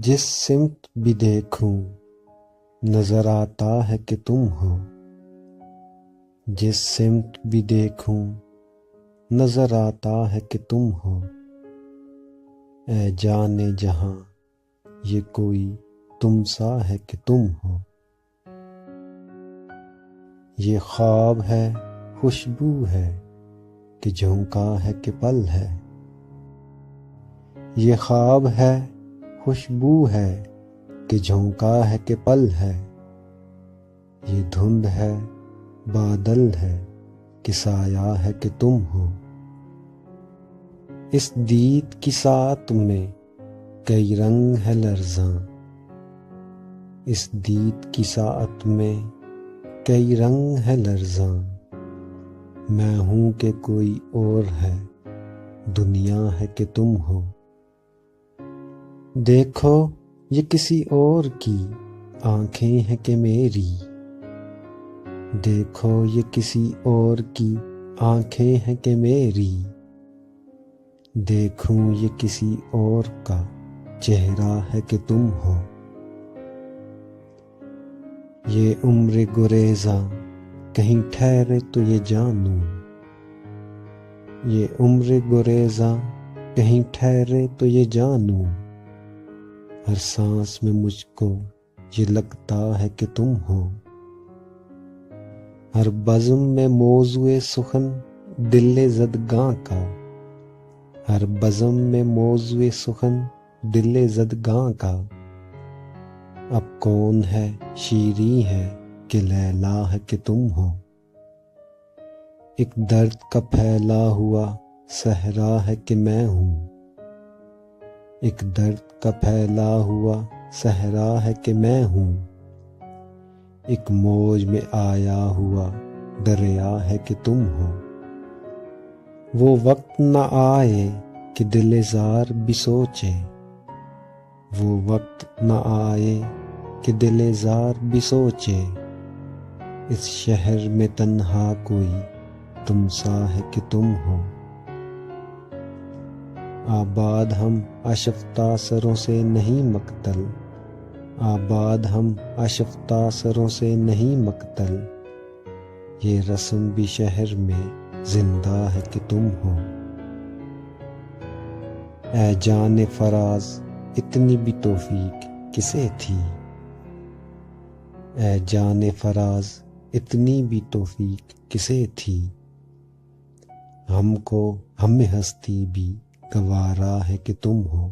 جس سمت بھی دیکھوں نظر آتا ہے کہ تم ہو، جس سمت بھی دیکھوں نظر آتا ہے کہ تم ہو، اے جانے جہاں یہ کوئی تم سا ہے کہ تم ہو۔ یہ خواب ہے خوشبو ہے کہ جھونکا ہے کہ پل ہے، یہ خواب ہے خوشبو ہے کہ جھونکا ہے کہ پل ہے، یہ دھند ہے بادل ہے کہ سایہ ہے کہ تم ہو۔ اس دید کی ساعت میں کئی رنگ ہے لرزاں، اس دید کی ساعت میں کئی رنگ ہے لرزاں، میں ہوں کہ کوئی اور ہے دنیا ہے کہ تم ہو۔ دیکھو یہ کسی اور کی آنکھیں ہیں کہ میری، دیکھو یہ کسی اور کی آنکھیں ہیں کہ میری، دیکھوں یہ کسی اور کا چہرہ ہے کہ تم ہو۔ یہ عمر گریزاں کہیں ٹھہرے تو یہ جانوں، یہ عمر گریزاں کہیں ٹھہرے تو یہ جانوں، ہر سانس میں مجھ کو یہ لگتا ہے کہ تم ہو۔ ہر بزم میں موضوع سخن دل زدگاں کا، ہر بزم میں موضوع سخن دل زدگاں کا، اب کون ہے شیریں ہے کہ لیلا ہے کہ تم ہو۔ ایک درد کا پھیلا ہوا صحرا ہے کہ میں ہوں، ایک درد کا پھیلا ہوا صحرا ہے کہ میں ہوں، ایک موج میں آیا ہوا دریا ہے کہ تم ہو۔ وہ وقت نہ آئے کہ دل زار بھی سوچے، وہ وقت نہ آئے کہ دل زار بھی سوچے، اس شہر میں تنہا کوئی تم سا ہے کہ تم ہو۔ آباد ہم آشفتہ سروں سے نہیں مقتل، آباد ہم آشفتہ سروں سے نہیں مقتل، یہ رسم بھی شہر میں زندہ ہے کہ تم ہو۔ اے جان فراز اتنی بھی توفیق کسے تھی، اے جان فراز اتنی بھی توفیق کسے تھی، ہم کو ہمیں ہستی بھی گوارا ہے کہ تم ہو۔